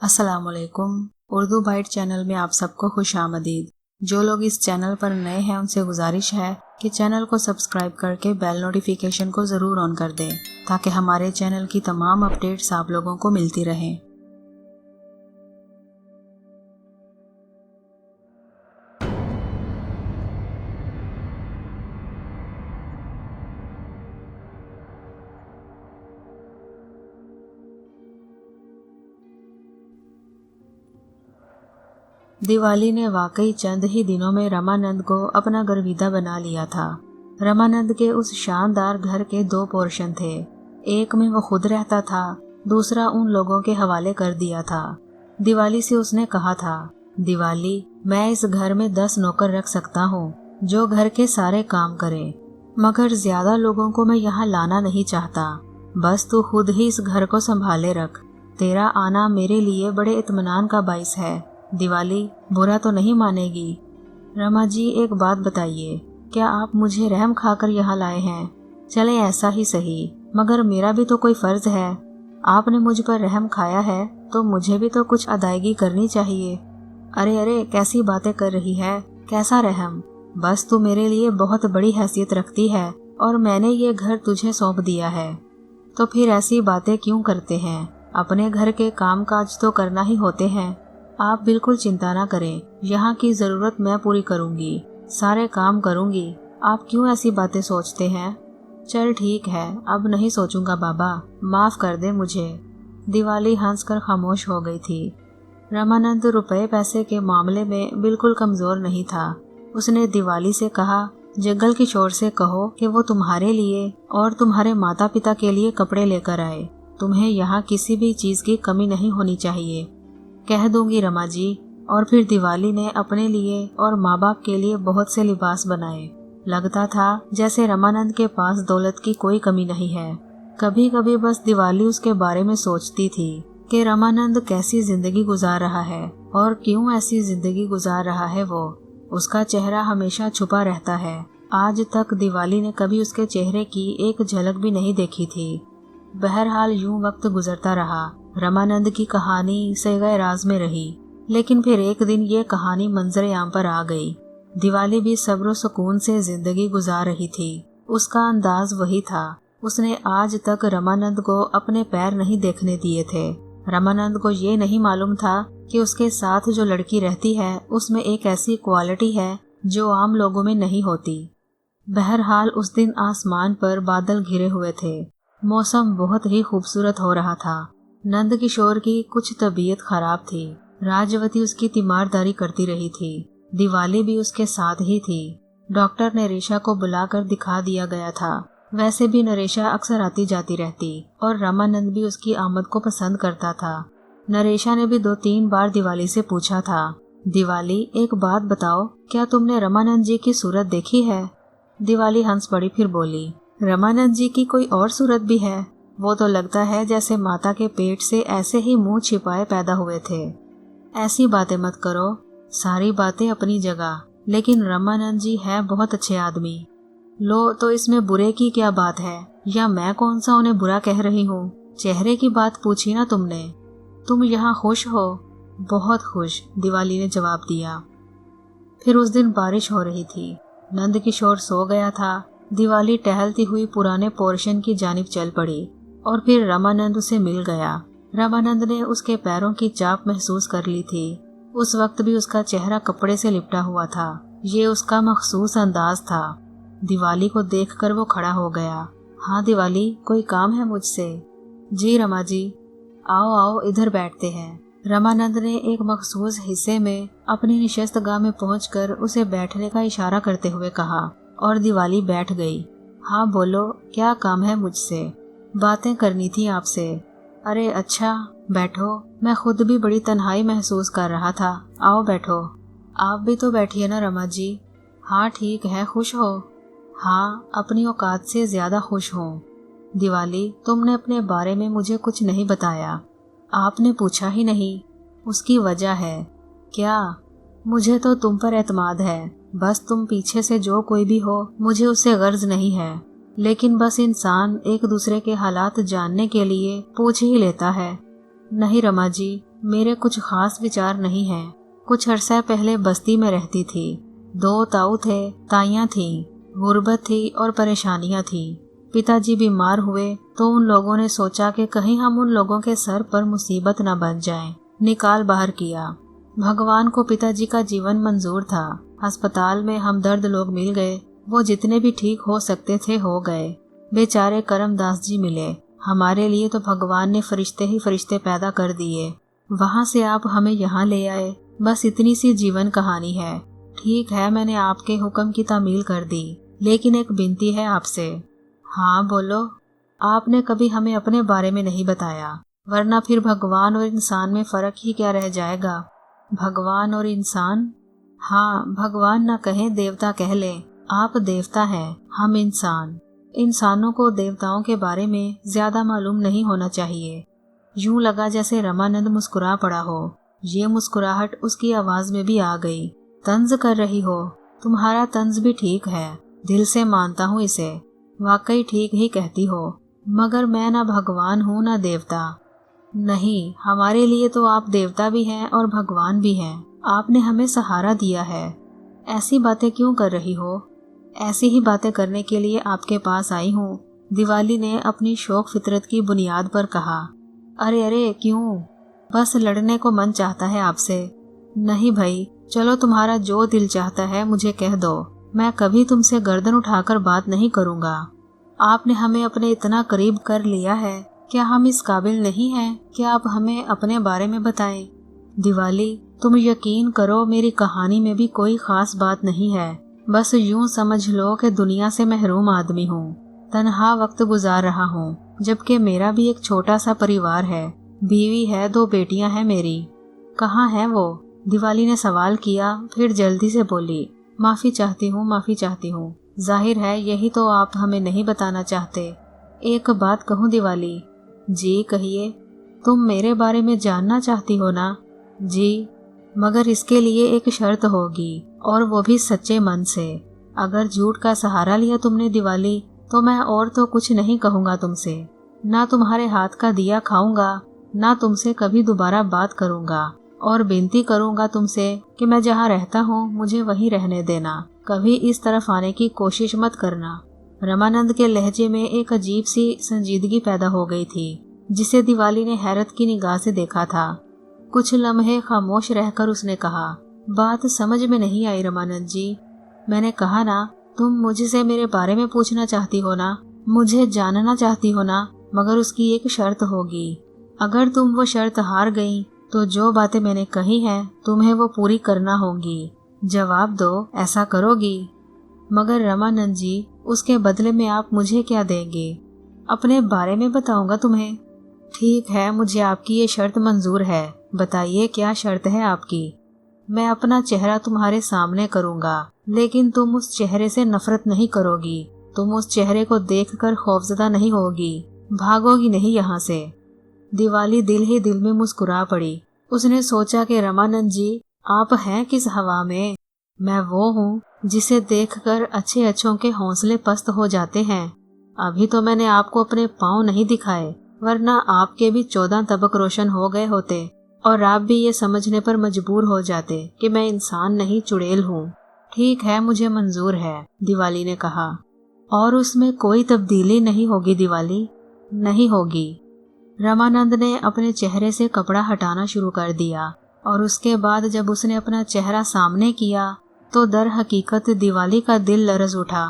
अस्सलामुअलैकुम। Urdu bite channel में आप सबको खुश आमदीद। जो लोग इस चैनल पर नए हैं उनसे गुजारिश है कि चैनल को सब्सक्राइब करके बेल नोटिफिकेशन को ज़रूर ऑन कर दें ताकि हमारे चैनल की तमाम अपडेट्स आप लोगों को मिलती रहें। दिवाली ने वाकई चंद ही दिनों में रमानंद को अपना गर्विदा बना लिया था। रमानंद के उस शानदार घर के दो पोर्शन थे। एक में वो खुद रहता था, दूसरा उन लोगों के हवाले कर दिया था। दिवाली से उसने कहा था, दिवाली, मैं इस घर में 10 नौकर रख सकता हूँ जो घर के सारे काम करें, मगर ज्यादा लोगों को मैं यहाँ लाना नहीं चाहता। बस तू खुद ही इस घर को संभाले रख। तेरा आना मेरे लिए बड़े इत्मीनान का बाइस है। दिवाली बुरा तो नहीं मानेगी? रमा जी, एक बात बताइए, क्या आप मुझे रहम खाकर यहाँ लाए हैं? चले ऐसा ही सही, मगर मेरा भी तो कोई फर्ज है। आपने मुझ पर रहम खाया है तो मुझे भी तो कुछ अदायगी करनी चाहिए। अरे अरे, कैसी बातें कर रही है? कैसा रहम? बस तू मेरे लिए बहुत बड़ी हैसियत रखती है और मैंने ये घर तुझे सौंप दिया है, तो फिर ऐसी बातें क्यों करते हैं? अपने घर के काम काज तो करना ही होते हैं। आप बिल्कुल चिंता ना करें, यहाँ की जरूरत मैं पूरी करूँगी, सारे काम करूँगी। आप क्यों ऐसी बातें सोचते हैं? चल ठीक है, अब नहीं सोचूंगा बाबा, माफ कर दे मुझे। दिवाली हंसकर खामोश हो गई थी। रमानंद रुपए पैसे के मामले में बिल्कुल कमजोर नहीं था। उसने दिवाली से कहा, जंगल किशोर से कहो कि वो तुम्हारे लिए और तुम्हारे माता पिता के लिए कपड़े लेकर आए। तुम्हें यहाँ किसी भी चीज की कमी नहीं होनी चाहिए। कह दूंगी रमा जी। और फिर दिवाली ने अपने लिए और माँ बाप के लिए बहुत से लिबास बनाए। लगता था जैसे रमानंद के पास दौलत की कोई कमी नहीं है। कभी कभी बस दिवाली उसके बारे में सोचती थी कि रमानंद कैसी जिंदगी गुजार रहा है और क्यों ऐसी जिंदगी गुजार रहा है। वो उसका चेहरा हमेशा छुपा रहता है। आज तक दिवाली ने कभी उसके चेहरे की एक झलक भी नहीं देखी थी। बहरहाल यूं वक्त गुजरता रहा। रमानंद की कहानी सगाए राज में रही, लेकिन फिर एक दिन ये कहानी मंजरे आम पर आ गई। दिवाली भी सब्र सुकून से जिंदगी गुजार रही थी। उसका अंदाज वही था। उसने आज तक रमानंद को अपने पैर नहीं देखने दिए थे। रमानंद को ये नहीं मालूम था कि उसके साथ जो लड़की रहती है उसमें एक ऐसी क्वालिटी है जो आम लोगों में नहीं होती। बहरहाल उस दिन आसमान पर बादल घिरे हुए थे। मौसम बहुत ही खूबसूरत हो रहा था। नंद किशोर की कुछ तबीयत खराब थी। राजवती उसकी तीमारदारी करती रही थी। दिवाली भी उसके साथ ही थी। डॉक्टर नरेशा को बुलाकर दिखा दिया गया था। वैसे भी नरेशा अक्सर आती जाती रहती और रमानंद भी उसकी आमद को पसंद करता था। नरेशा ने भी 2-3 बार दिवाली से पूछा था, दिवाली, एक बात बताओ, क्या तुमने रमानंद जी की सूरत देखी है? दिवाली हंस पड़ी, फिर बोली, रमानंद जी की कोई और सूरत भी है? वो तो लगता है जैसे माता के पेट से ऐसे ही मुंह छिपाए पैदा हुए थे। ऐसी बातें मत करो, सारी बातें अपनी जगह, लेकिन रमानंद जी है बहुत अच्छे आदमी। लो, तो इसमें बुरे की क्या बात है? या मैं कौन सा उन्हें बुरा कह रही हूँ? चेहरे की बात पूछी ना तुमने। तुम यहाँ खुश हो? बहुत खुश, दिवाली ने जवाब दिया। फिर उस दिन बारिश हो रही थी। नंद किशोर सो गया था। दिवाली टहलती हुई पुराने पोर्शन की जानिब चल पड़ी और फिर रमानंद उसे मिल गया। रमानंद ने उसके पैरों की चाप महसूस कर ली थी। उस वक्त भी उसका चेहरा कपड़े से लिपटा हुआ था। ये उसका मखसूस अंदाज था। दिवाली को देखकर वो खड़ा हो गया। हाँ दिवाली, कोई काम है मुझसे? जी रमा जी। आओ आओ, इधर बैठते हैं। रमानंद ने एक मखसूस हिस्से में अपनी निशस्तगाह में पहुंचकर उसे बैठने का इशारा करते हुए कहा और दिवाली बैठ गई। हाँ बोलो, क्या काम है मुझसे? बातें करनी थी आपसे। अरे अच्छा, बैठो। मैं खुद भी बड़ी तन्हाई महसूस कर रहा था। आओ बैठो। आप भी तो बैठिए ना रमा जी। हाँ ठीक है, खुश हो? हाँ, अपनी औकात से ज्यादा खुश हूँ। दिवाली, तुमने अपने बारे में मुझे कुछ नहीं बताया। आपने पूछा ही नहीं। उसकी वजह है क्या? मुझे तो तुम पर एतमाद है। बस तुम पीछे से जो कोई भी हो, मुझे उससे गर्ज नहीं है। लेकिन बस इंसान एक दूसरे के हालात जानने के लिए पूछ ही लेता है। नहीं रमा जी, मेरे कुछ खास विचार नहीं हैं। कुछ अरसा पहले बस्ती में रहती थी। 2 ताऊ थे, ताइयां थीं, गुर्बत थी और परेशानियां थी। पिताजी बीमार हुए तो उन लोगों ने सोचा कि कहीं हम उन लोगों के सर पर मुसीबत न बन जाए। निकाल बाहर किया। भगवान को पिताजी का जीवन मंजूर था। अस्पताल में हमदर्द लोग मिल गए। वो जितने भी ठीक हो सकते थे हो गए। बेचारे करमदास जी मिले। हमारे लिए तो भगवान ने फरिश्ते ही फरिश्ते पैदा कर दिए। वहाँ से आप हमें यहाँ ले आए। बस इतनी सी जीवन कहानी है। ठीक है, मैंने आपके हुक्म की तामील कर दी, लेकिन एक विनती है आपसे। हाँ बोलो। आपने कभी हमें अपने बारे में नहीं बताया, वरना फिर भगवान और इंसान में फर्क ही क्या रह जाएगा। भगवान और इंसान? हाँ, भगवान न कहें देवता कह ले। आप देवता हैं, हम इंसान। इंसानों को देवताओं के बारे में ज्यादा मालूम नहीं होना चाहिए। यूं लगा जैसे रमानंद मुस्कुरा पड़ा हो। ये मुस्कुराहट उसकी आवाज में भी आ गई। तंज कर रही हो? तुम्हारा तंज भी ठीक है, दिल से मानता हूँ इसे। वाकई ठीक ही कहती हो, मगर मैं ना भगवान हूँ ना देवता। नहीं, हमारे लिए तो आप देवता भी हैं और भगवान भी हैं। आपने हमें सहारा दिया है। ऐसी बातें क्यों कर रही हो? ऐसी ही बातें करने के लिए आपके पास आई हूँ, दिवाली ने अपनी शौक फितरत की बुनियाद पर कहा। अरे अरे क्यों? बस लड़ने को मन चाहता है आपसे। नहीं भाई, चलो तुम्हारा जो दिल चाहता है मुझे कह दो। मैं कभी तुमसे गर्दन उठाकर बात नहीं करूँगा। आपने हमें अपने इतना करीब कर लिया है, क्या हम इस काबिल नहीं हैं कि आप हमें अपने बारे में बताएं? दिवाली, तुम यकीन करो, मेरी कहानी में भी कोई खास बात नहीं है। बस यूं समझ लो कि दुनिया से महरूम आदमी हूँ। तन्हा वक्त गुजार रहा हूँ, जबकि मेरा भी एक छोटा सा परिवार है। बीवी है, 2 बेटियां हैं मेरी। कहाँ है वो? दिवाली ने सवाल किया, फिर जल्दी से बोली, माफी चाहती हूँ, माफी चाहती हूँ। जाहिर है यही तो आप हमें नहीं बताना चाहते। एक बात कहूँ दिवाली? जी कहिए। तुम मेरे बारे में जानना चाहती हो ना? जी, मगर इसके लिए एक शर्त होगी, और वो भी सच्चे मन से। अगर झूठ का सहारा लिया तुमने दिवाली, तो मैं और तो कुछ नहीं कहूँगा तुमसे। ना तुम्हारे हाथ का दिया खाऊंगा, ना तुमसे कभी दोबारा बात करूँगा, और विनती करूँगा तुमसे कि मैं जहाँ रहता हूँ मुझे वहीं रहने देना। कभी इस तरफ आने की कोशिश मत करना। रमानंद के लहजे में एक अजीब सी संजीदगी पैदा हो गई थी, जिसे दिवाली ने हैरत की निगाह से देखा था। कुछ लम्हे खामोश रहकर उसने कहा, बात समझ में नहीं आई रमानंद जी। मैंने कहा ना, तुम मुझसे मेरे बारे में पूछना चाहती हो ना, मुझे जानना चाहती हो ना, मगर उसकी एक शर्त होगी। अगर तुम वो शर्त हार गई तो जो बातें मैंने कही हैं तुम्हें वो पूरी करना होंगी। जवाब दो, ऐसा करोगी? मगर रमानंद जी, उसके बदले में आप मुझे क्या देंगे? अपने बारे में बताऊंगा तुम्हें। ठीक है, मुझे आपकी ये शर्त मंजूर है। बताइए क्या शर्त है आपकी? मैं अपना चेहरा तुम्हारे सामने करूंगा, लेकिन तुम उस चेहरे से नफरत नहीं करोगी। तुम उस चेहरे को देखकर खौफजदा नहीं होगी, भागोगी नहीं यहाँ से। दिवाली दिल ही दिल में मुस्कुरा पड़ी। उसने सोचा कि रमानंद जी, आप हैं किस हवा में? मैं वो हूँ जिसे देखकर अच्छे अच्छों के हौसले पस्त हो जाते हैं। अभी तो मैंने आपको अपने पाँव नहीं दिखाए, वरना आपके भी 14 तबक रोशन हो गए होते, और आप भी ये समझने पर मजबूर हो जाते कि मैं इंसान नहीं चुड़ैल हूँ। ठीक है, मुझे मंजूर है, दिवाली ने कहा। और उसमें कोई तब्दीली नहीं होगी दिवाली? नहीं होगी। रमानंद ने अपने चेहरे से कपड़ा हटाना शुरू कर दिया, और उसके बाद जब उसने अपना चेहरा सामने किया तो दर हकीकत दिवाली का दिल लरज उठा।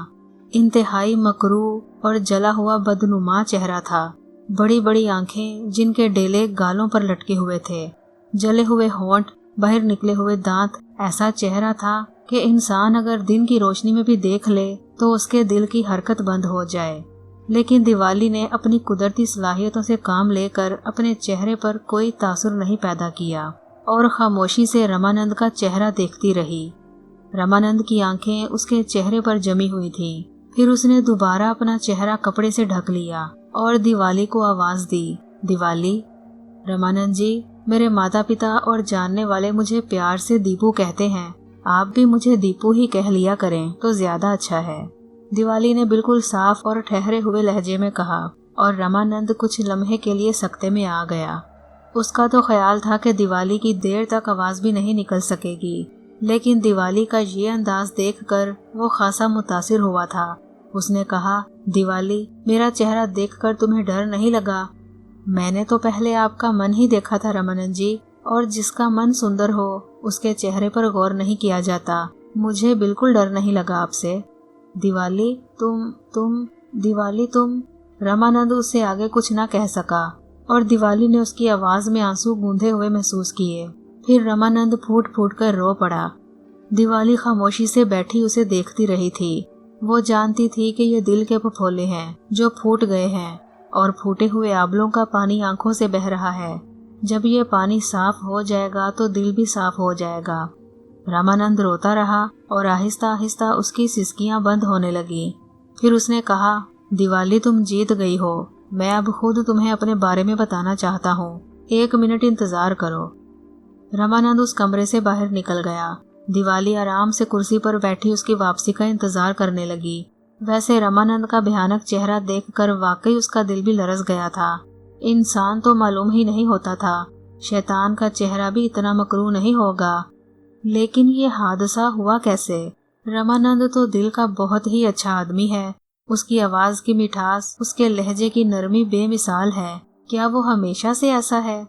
इंतहाई मकरूह और जला हुआ बदनुमा चेहरा था। बड़ी बड़ी आंखें जिनके डेले गालों पर लटके हुए थे, जले हुए होंठ, बाहर निकले हुए दांत। ऐसा चेहरा था कि इंसान अगर दिन की रोशनी में भी देख ले तो उसके दिल की हरकत बंद हो जाए। लेकिन दिवाली ने अपनी कुदरती सलाहियतों से काम लेकर अपने चेहरे पर कोई तासुर नहीं पैदा किया, और खामोशी से रमानंद का चेहरा देखती रही। रमानंद की आंखें उसके चेहरे पर जमी हुई थीं। फिर उसने दोबारा अपना चेहरा कपड़े से ढक लिया और दिवाली को आवाज दी, दिवाली। रमानंद जी, मेरे माता पिता और जानने वाले मुझे प्यार से दीपू कहते हैं। आप भी मुझे दीपू ही कह लिया करें तो ज्यादा अच्छा है, दिवाली ने बिल्कुल साफ और ठहरे हुए लहजे में कहा, और रमानंद कुछ लम्हे के लिए सकते में आ गया। उसका तो ख्याल था कि दिवाली की देर तक आवाज भी नहीं निकल सकेगी, लेकिन दिवाली का ये अंदाज देखकर वो खासा मुतासिर हुआ था। उसने कहा, दिवाली, मेरा चेहरा देखकर तुम्हें डर नहीं लगा? मैंने तो पहले आपका मन ही देखा था रामानंद जी, और जिसका मन सुंदर हो उसके चेहरे पर गौर नहीं किया जाता। मुझे बिल्कुल डर नहीं लगा आपसे। दिवाली, दिवाली तुम। रामानंद उससे आगे कुछ ना कह सका और दिवाली ने उसकी आवाज में आंसू गूंधे हुए महसूस किए। फिर रामानंद फूट फूट कर रो पड़ा। दिवाली खामोशी से बैठी उसे देखती रही थी। वो जानती थी कि ये दिल के फफोले हैं जो फूट गए हैं और फूटे हुए आबलों का पानी आंखों से बह रहा है। जब ये पानी साफ हो जाएगा तो दिल भी साफ हो जाएगा। रामानंद रोता रहा और आहिस्ता आहिस्ता उसकी सिसकियां बंद होने लगी। फिर उसने कहा, दिवाली, तुम जीत गई हो। मैं अब खुद तुम्हें अपने बारे में बताना चाहता हूँ। 1 मिनट इंतजार करो। रामानंद उस कमरे से बाहर निकल गया। दिवाली आराम से कुर्सी पर बैठी उसकी वापसी का इंतजार करने लगी। वैसे रामानंद का भयानक चेहरा देखकर वाकई उसका दिल भी लरस गया था। इंसान तो मालूम ही नहीं होता था, शैतान का चेहरा भी इतना मकरूह नहीं होगा। लेकिन ये हादसा हुआ कैसे? रामानंद तो दिल का बहुत ही अच्छा आदमी है। उसकी आवाज की मिठास, उसके लहजे की नरमी बेमिसाल है। क्या वो हमेशा से ऐसा है?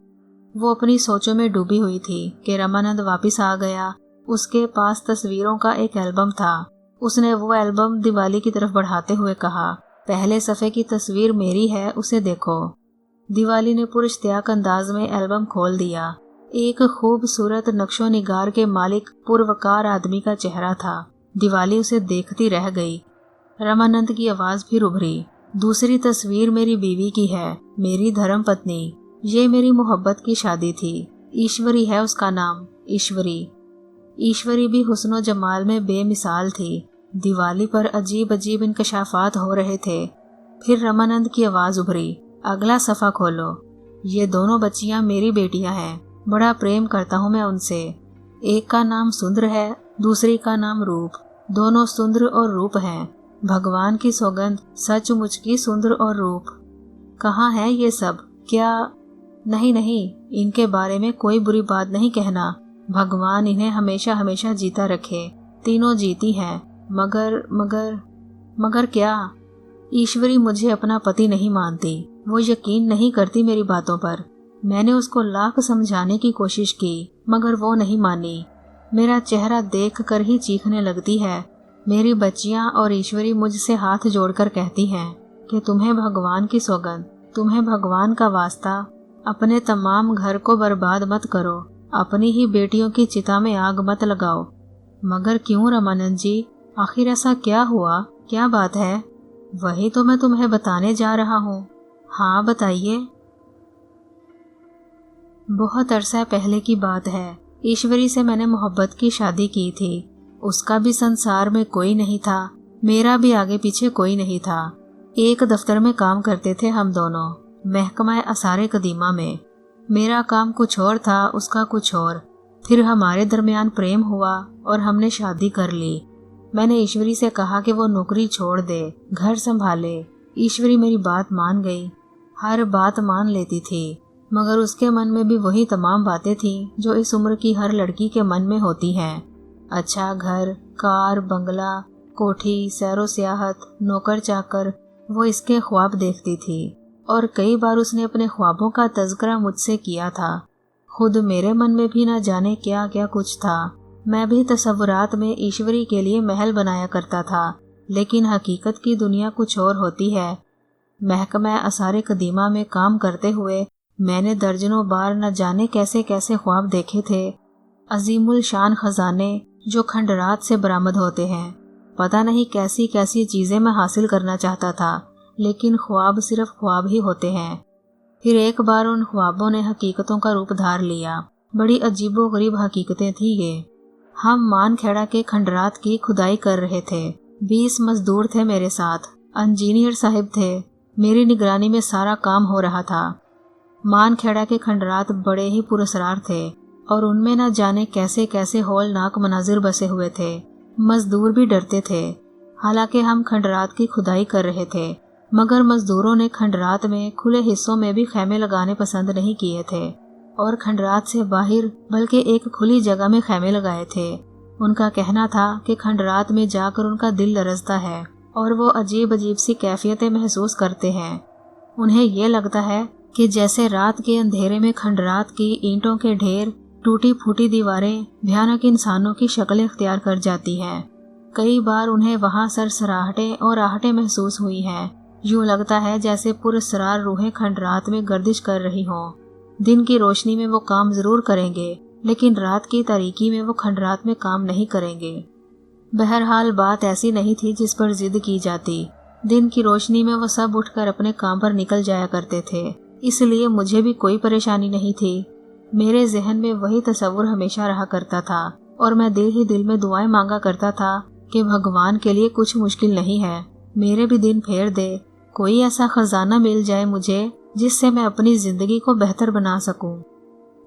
वो अपनी सोचों में डूबी हुई थी कि रामानंद वापस आ गया। उसके पास तस्वीरों का एक एल्बम था। उसने वो एल्बम दिवाली की तरफ बढ़ाते हुए कहा, पहले सफ़े की तस्वीर मेरी है, उसे देखो। दिवाली ने पुरइश्तियाक अंदाज में एल्बम खोल दिया। एक खूबसूरत नक्शो निगार के मालिक पुरवकार आदमी का चेहरा था। दिवाली उसे देखती रह गई। रामानंद की आवाज फिर उभरी, दूसरी तस्वीर मेरी बीवी की है, मेरी धर्म पत्नी। ये मेरी मोहब्बत की शादी थी। ईश्वरी है उसका नाम, ईश्वरी। ईश्वरी भी हुस्नो जमाल में बेमिसाल थी। दिवाली पर अजीब अजीब इंकशाफात हो रहे थे। फिर रामानंद की आवाज उभरी, अगला सफ़ा खोलो। ये दोनों बच्चियां मेरी बेटियां हैं। बड़ा प्रेम करता हूँ मैं उनसे। एक का नाम सुंदर है, दूसरी का नाम रूप। दोनों सुंदर और रूप हैं। भगवान की सौगंध, सचमुच की सुंदर और रूप। कहाँ है ये सब? क्या? नहीं, इनके बारे में कोई बुरी बात नहीं कहना। भगवान इन्हें हमेशा हमेशा जीता रखे। तीनों जीती हैं। मगर क्या? ईश्वरी मुझे अपना पति नहीं मानती। वो यकीन नहीं करती मेरी बातों पर। मैंने उसको लाख समझाने की कोशिश की, मगर वो नहीं मानी। मेरा चेहरा देखकर ही चीखने लगती है। मेरी बच्चियां और ईश्वरी मुझसे हाथ जोड़कर कहती हैं कि तुम्हें भगवान की सौगंध, तुम्हें भगवान का वास्ता, अपने तमाम घर को बर्बाद मत करो, अपनी ही बेटियों की चिता में आग मत लगाओ। मगर क्यों रामानंद जी? आखिर ऐसा क्या हुआ? क्या बात है? वही तो मैं तुम्हें बताने जा रहा हूँ। हाँ, बताइए। बहुत अरसा पहले की बात है। ईश्वरी से मैंने मोहब्बत की शादी की थी। उसका भी संसार में कोई नहीं था, मेरा भी आगे पीछे कोई नहीं था। एक दफ्तर में काम करते थे हम दोनों, महकमा आसारे कदीमा में। मेरा काम कुछ और था, उसका कुछ और। फिर हमारे दरमियान प्रेम हुआ और हमने शादी कर ली। मैंने ईश्वरी से कहा कि वो नौकरी छोड़ दे, घर संभाले। ईश्वरी मेरी बात मान गई। हर बात मान लेती थी, मगर उसके मन में भी वही तमाम बातें थीं जो इस उम्र की हर लड़की के मन में होती हैं। अच्छा घर, कार, बंगला, कोठी, सैरो सियाहत, नौकर चाकर, वो इसके ख्वाब देखती थी। और कई बार उसने अपने ख्वाबों का तज़किरा मुझसे किया था। खुद मेरे मन में भी न जाने क्या क्या कुछ था। मैं भी तसव्वुरात में ईश्वरी के लिए महल बनाया करता था, लेकिन हकीकत की दुनिया कुछ और होती है। महकमा आसारे कदीमा में काम करते हुए मैंने दर्जनों बार न जाने कैसे कैसे ख्वाब देखे थे। अजीमुल शान खजाने जो खंडरात से बरामद होते हैं। पता नहीं कैसी कैसी चीजें मैं हासिल करना चाहता था, लेकिन ख्वाब सिर्फ ख्वाब ही होते हैं। फिर एक बार उन ख्वाबों ने हकीकतों का रूप धार लिया। बड़ी अजीबोगरीब हकीकतें थी ये। हम मानखेड़ा के खंडरात की खुदाई कर रहे थे। 20 मजदूर थे मेरे साथ। इंजीनियर साहब थे। मेरी निगरानी में सारा काम हो रहा था। मानखेड़ा के खंडरात बड़े ही पुरस्कार थे और उनमें न जाने कैसे कैसे हौलनाक मनाजिर बसे हुए थे। मजदूर भी डरते थे। हालांकि हम खंडरात की खुदाई कर रहे थे, मगर मजदूरों ने खंडरात में खुले हिस्सों में भी खैमे लगाने पसंद नहीं किए थे। और खंडरात से बाहर बल्कि एक खुली जगह में खैमे लगाए थे। उनका कहना था कि खंडरात में जाकर उनका दिल लरजता है और वो अजीब अजीब सी कैफियतें महसूस करते हैं। उन्हें ये लगता है कि जैसे रात के अंधेरे में खंडरात की ईंटों के ढेर, टूटी फूटी दीवारें भयानक इंसानों की शक्लें इख्तियार कर जाती हैं। कई बार उन्हें वहां सरसराहटें और आहटें महसूस हुई हैं। यूं लगता है जैसे पुरस्रार रूहें खंडरात में गर्दिश कर रही हों। दिन की रोशनी में वो काम जरूर करेंगे, लेकिन रात की तारीकी में वो खंडरात में काम नहीं करेंगे। बहरहाल बात ऐसी नहीं थी जिस पर जिद की जाती। दिन की रोशनी में वो सब उठकर अपने काम पर निकल जाया करते थे, इसलिए मुझे भी कोई परेशानी नहीं थी। मेरे जहन में वही तस्वुर हमेशा रहा करता था और मैं दिल ही दिल में दुआएं मांगा करता था कि भगवान के लिए कुछ मुश्किल नहीं है, मेरे भी दिन फेर दे, कोई ऐसा खजाना मिल जाए मुझे जिससे मैं अपनी जिंदगी को बेहतर बना सकूं।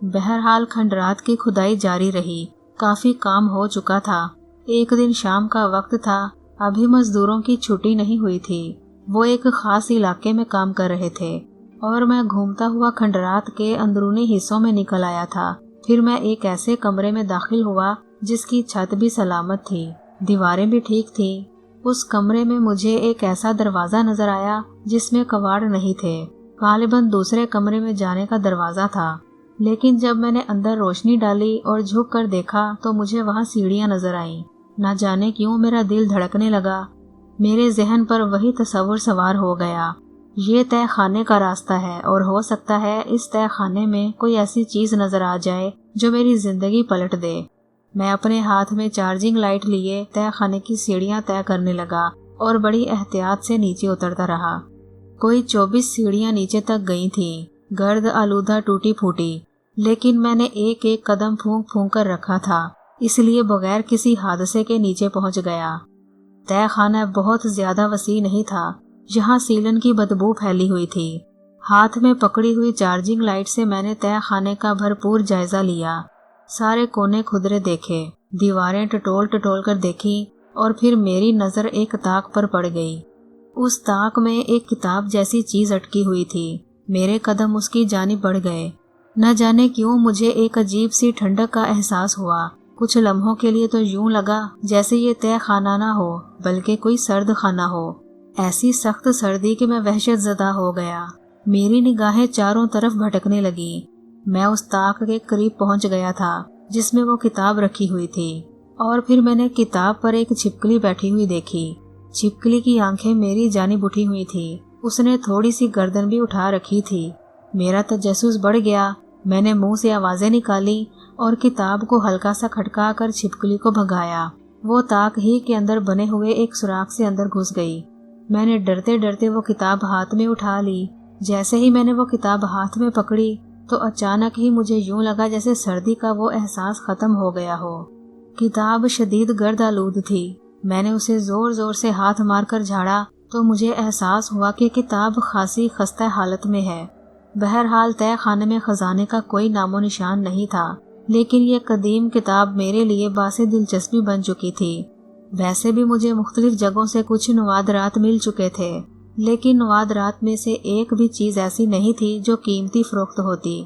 बहरहाल खंडरात की खुदाई जारी रही। काफी काम हो चुका था। एक दिन शाम का वक्त था। अभी मजदूरों की छुट्टी नहीं हुई थी। वो एक खास इलाके में काम कर रहे थे और मैं घूमता हुआ खंडरात के अंदरूनी हिस्सों में निकल आया था। फिर मैं एक ऐसे कमरे में दाखिल हुआ जिसकी छत भी सलामत थी, दीवारें भी ठीक थी। उस कमरे में मुझे एक ऐसा दरवाजा नजर आया जिसमें कवाड़ नहीं थे। गालिबन दूसरे कमरे में जाने का दरवाजा था, लेकिन जब मैंने अंदर रोशनी डाली और झुक कर देखा तो मुझे वहां सीढ़ियां नजर आईं। न जाने क्यों मेरा दिल धड़कने लगा। मेरे जहन पर वही तस्वुर सवार हो गया। ये तय खाने का रास्ता है और हो सकता है इस तय खाने में कोई ऐसी चीज नजर आ जाए जो मेरी जिंदगी पलट दे। मैं अपने हाथ में चार्जिंग लाइट लिए तय खाने की सीढ़ियां तय करने लगा और बड़ी एहतियात से नीचे उतरता रहा। कोई 24 सीढ़ियां नीचे तक गई थीं, गर्द आलूदा टूटी फूटी, लेकिन मैंने एक एक कदम फूंक फूंक कर रखा था, इसलिए बगैर किसी हादसे के नीचे पहुंच गया। तय खाना बहुत ज्यादा वसी नहीं था। यहाँ सीलन की बदबू फैली हुई थी। हाथ में पकड़ी हुई चार्जिंग लाइट से मैंने तय खाने का भरपूर जायजा लिया। सारे कोने खुदरे देखे, दीवारें टटोल टटोल कर देखी और फिर मेरी नजर एक ताक पर पड़ गई। उस ताक में एक किताब जैसी चीज अटकी हुई थी। मेरे कदम उसकी जानिब बढ़ गए। न जाने क्यों मुझे एक अजीब सी ठंडक का एहसास हुआ। कुछ लम्हों के लिए तो यूं लगा जैसे ये तय खाना ना हो बल्कि कोई सर्द खाना हो। ऐसी सख्त सर्दी कि मैं वहशत ज़दा हो गया। मेरी निगाहें चारों तरफ भटकने लगी। मैं उस ताक के करीब पहुंच गया था जिसमें वो किताब रखी हुई थी और फिर मैंने किताब पर एक छिपकली बैठी हुई देखी। छिपकली की आंखें मेरी जानिब उठी हुई थी। उसने थोड़ी सी गर्दन भी उठा रखी थी। मेरा तजस्सुस बढ़ गया। मैंने मुंह से आवाजें निकाली और किताब को हल्का सा खटका कर छिपकली को भगाया। वो ताक ही के अंदर बने हुए एक सुराख से अंदर घुस गई। मैंने डरते डरते वो किताब हाथ में उठा ली। जैसे ही मैंने वो किताब हाथ में पकड़ी तो अचानक ही मुझे यूं लगा जैसे सर्दी का वो एहसास खत्म हो गया हो। किताब शदीद गर्द आलूद थी। मैंने उसे जोर जोर से हाथ मारकर झाड़ा तो मुझे एहसास हुआ कि किताब खासी खस्ता हालत में है। बहरहाल तय खाने में खजाने का कोई नामो निशान नहीं था, लेकिन ये कदीम किताब मेरे लिए बासे दिलचस्पी बन चुकी थी। वैसे भी मुझे मुख्तलिफ जगहों से कुछ नवादरात मिल चुके थे, लेकिन नवादरात में से एक भी चीज ऐसी नहीं थी जो कीमती फरोख्त होती।